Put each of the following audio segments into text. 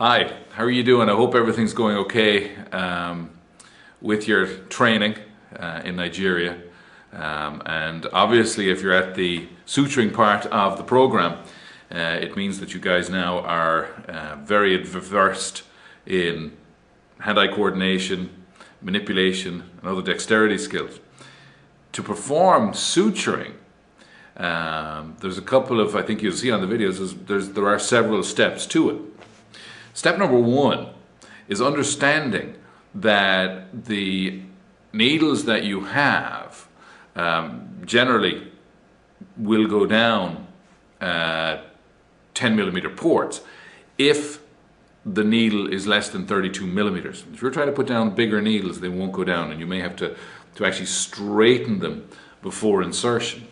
Hi, how are you doing? I hope everything's going okay with your training in Nigeria. And obviously if you're at the suturing part of the program, it means that you guys now are very versed in hand-eye coordination, manipulation and other dexterity skills. To perform suturing, there's a couple of, I think you'll see on the videos, there are several steps to it. Step number one is understanding that the needles that you have generally will go down 10mm ports if the needle is less than 32mm. If you're trying to put down bigger needles, they won't go down, and you may have to actually straighten them before insertion.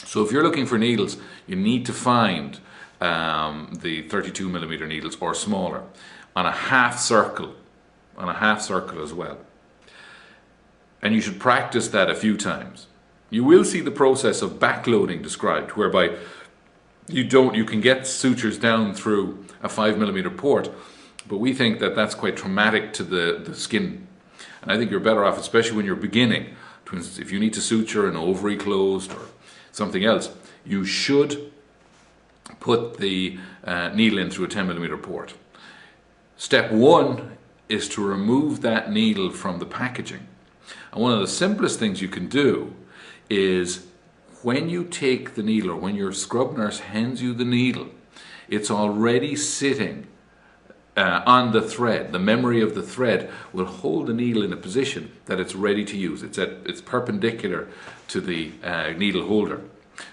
So if you're looking for needles, you need to find the 32mm needles or smaller on a half circle as well. And you should practice that a few times. You will see the process of backloading described, whereby you can get sutures down through a 5mm port, but we think that that's quite traumatic to the skin. And I think you're better off, especially when you're beginning, if you need to suture an ovary closed or something else, you should put the needle in through a 10mm port. Step one is to remove that needle from the packaging. And one of the simplest things you can do is when you take the needle, or when your scrub nurse hands you the needle, it's already sitting on the thread. The memory of the thread will hold the needle in a position that it's ready to use. It's perpendicular to the needle holder.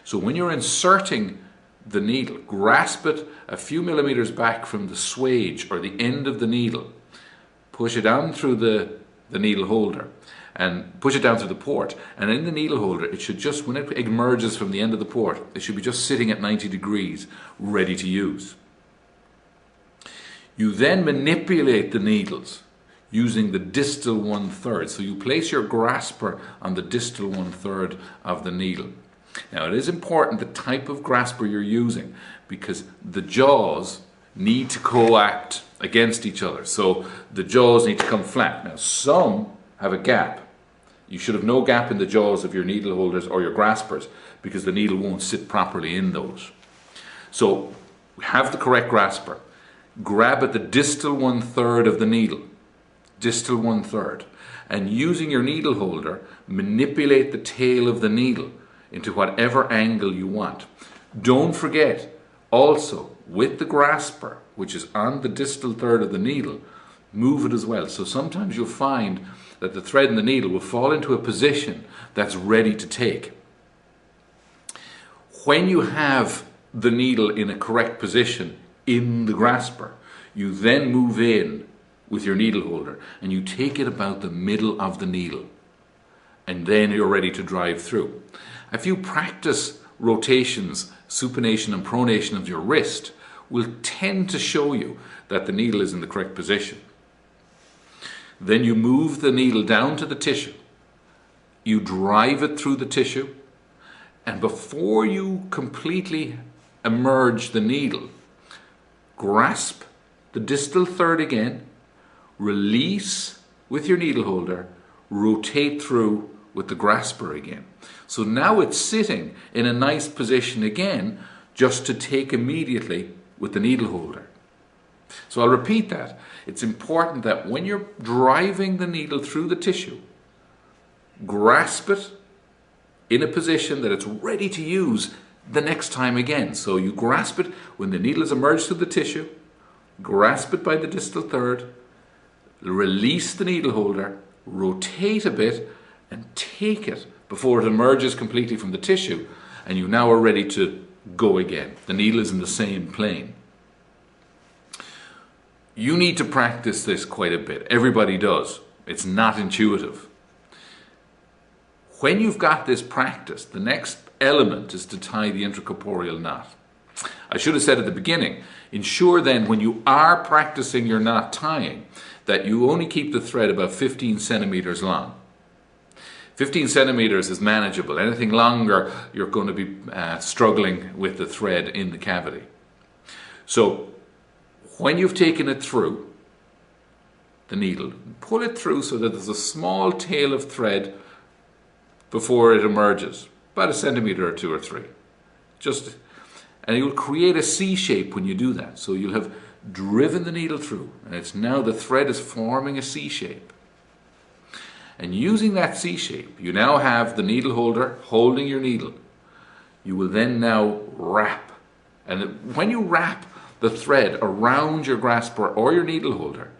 So when you're inserting the needle, grasp it a few millimeters back from the swage or the end of the needle, push it down through the needle holder and push it down through the port, and in the needle holder it should just, when it emerges from the end of the port, it should be just sitting at 90 degrees ready to use. You then manipulate the needles using the distal 1/3. So you place your grasper on the distal 1/3 of the needle. Now it is important the type of grasper you're using, because the jaws need to coact against each other. So the jaws need to come flat. Now some have a gap. You should have no gap in the jaws of your needle holders or your graspers, because the needle won't sit properly in those. So have the correct grasper. Grab at the distal 1/3 of the needle, distal 1/3, and using your needle holder, manipulate the tail of the needle into whatever angle you want. Don't forget, also, with the grasper, which is on the distal third of the needle, move it as well. So sometimes you'll find that the thread and the needle will fall into a position that's ready to take. When you have the needle in a correct position in the grasper, you then move in with your needle holder and you take it about the middle of the needle, and then you're ready to drive through. A few practice rotations, supination and pronation of your wrist will tend to show you that the needle is in the correct position. Then you move the needle down to the tissue, you drive it through the tissue, and before you completely emerge the needle, grasp the distal third again, release with your needle holder, rotate through with the grasper again. So now it's sitting in a nice position again, just to take immediately with the needle holder. So I'll repeat that. It's important that when you're driving the needle through the tissue, grasp it in a position that it's ready to use the next time again. So you grasp it when the needle has emerged through the tissue, grasp it by the distal third, release the needle holder, rotate a bit, and take it before it emerges completely from the tissue, and you now are ready to go again. The needle is in the same plane. You need to practice this quite a bit. Everybody does. It's not intuitive. When you've got this practice, the next element is to tie the intracorporeal knot. I should have said at the beginning, ensure then when you are practicing your knot tying that you only keep the thread about 15 centimeters long. 15 centimeters is manageable. Anything longer, you're going to be struggling with the thread in the cavity. So When you've taken it through the needle, pull it through so that there's a small tail of thread before it emerges, about a centimeter or 2 or 3. And you'll create a C shape when you do that. So you'll have driven the needle through, and it's now the thread is forming a C shape. And using that C shape, you now have the needle holder holding your needle. You will then now wrap. And when you wrap the thread around your grasper or your needle holder,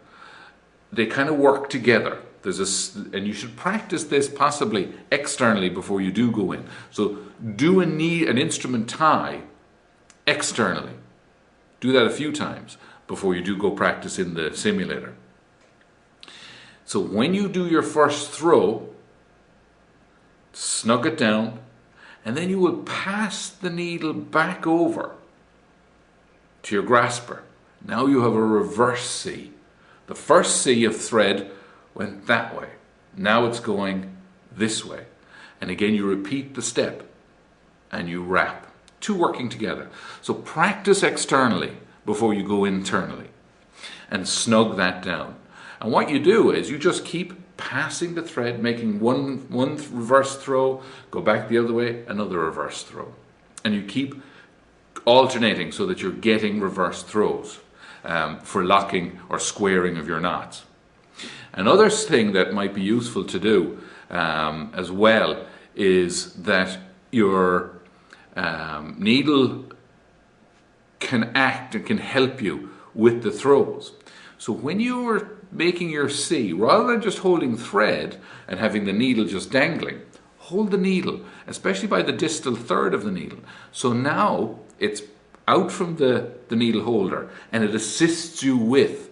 they kind of work together. And you should practice this possibly externally before you do go in. So do an instrument tie externally. Do that a few times before you do go practice in the simulator. So when you do your first throw, snug it down, and then you will pass the needle back over to your grasper. Now you have a reverse C. The first C of thread went that way. Now it's going this way. And again you repeat the step and you wrap. Two working together. So practice externally before you go internally and snug that down. And what you do is you just keep passing the thread, making one reverse throw, go back the other way, another reverse throw. And you keep alternating so that you're getting reverse throws for locking or squaring of your knots. Another thing that might be useful to do as well is that your needle can act and can help you with the throws. So when you're making your C, rather than just holding thread and having the needle just dangling, hold the needle, especially by the distal third of the needle. So now it's out from the needle holder and it assists you with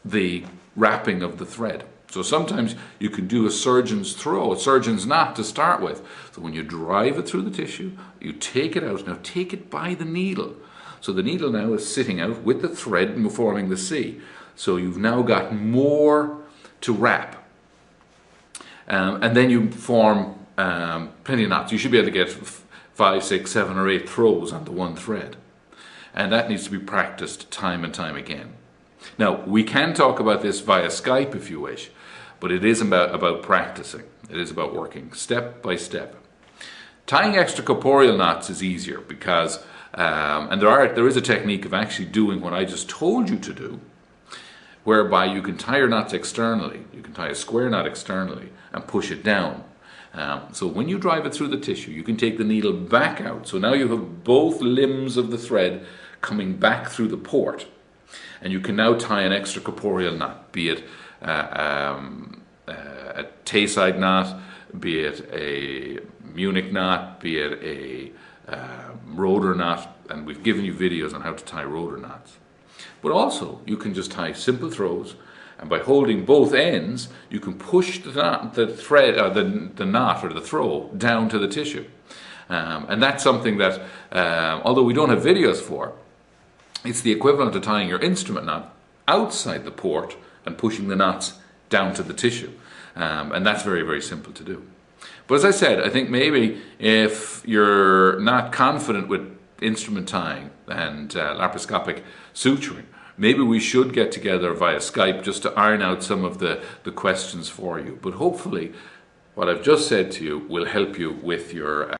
the wrapping of the thread. So sometimes you can do a surgeon's throw, a surgeon's knot to start with. So when you drive it through the tissue, you take it out. Now take it by the needle. So the needle now is sitting out with the thread and forming the C. So you've now got more to wrap. And then you form plenty of knots. You should be able to get 5, 6, 7 or 8 throws onto one thread. And that needs to be practiced time and time again. Now, we can talk about this via Skype if you wish, but it is about practicing. It is about working step by step. Tying extracorporeal knots is easier because, and there is a technique of actually doing what I just told you to do, whereby you can tie your knots externally. You can tie a square knot externally and push it down. So when you drive it through the tissue, you can take the needle back out. So now you have both limbs of the thread coming back through the port. And you can now tie an extracorporeal knot, be it a Tay-side knot, be it a Munich knot, be it a rotor knot, and we've given you videos on how to tie rotor knots. But also, you can just tie simple throws, and by holding both ends, you can push the knot or the throw down to the tissue. And that's something that, although we don't have videos for, it's the equivalent of tying your instrument knot outside the port and pushing the knots down to the tissue. And that's very, very simple to do. But as I said, I think maybe if you're not confident with instrument tying and laparoscopic suturing, maybe we should get together via Skype just to iron out some of the questions for you. But hopefully what I've just said to you will help you with your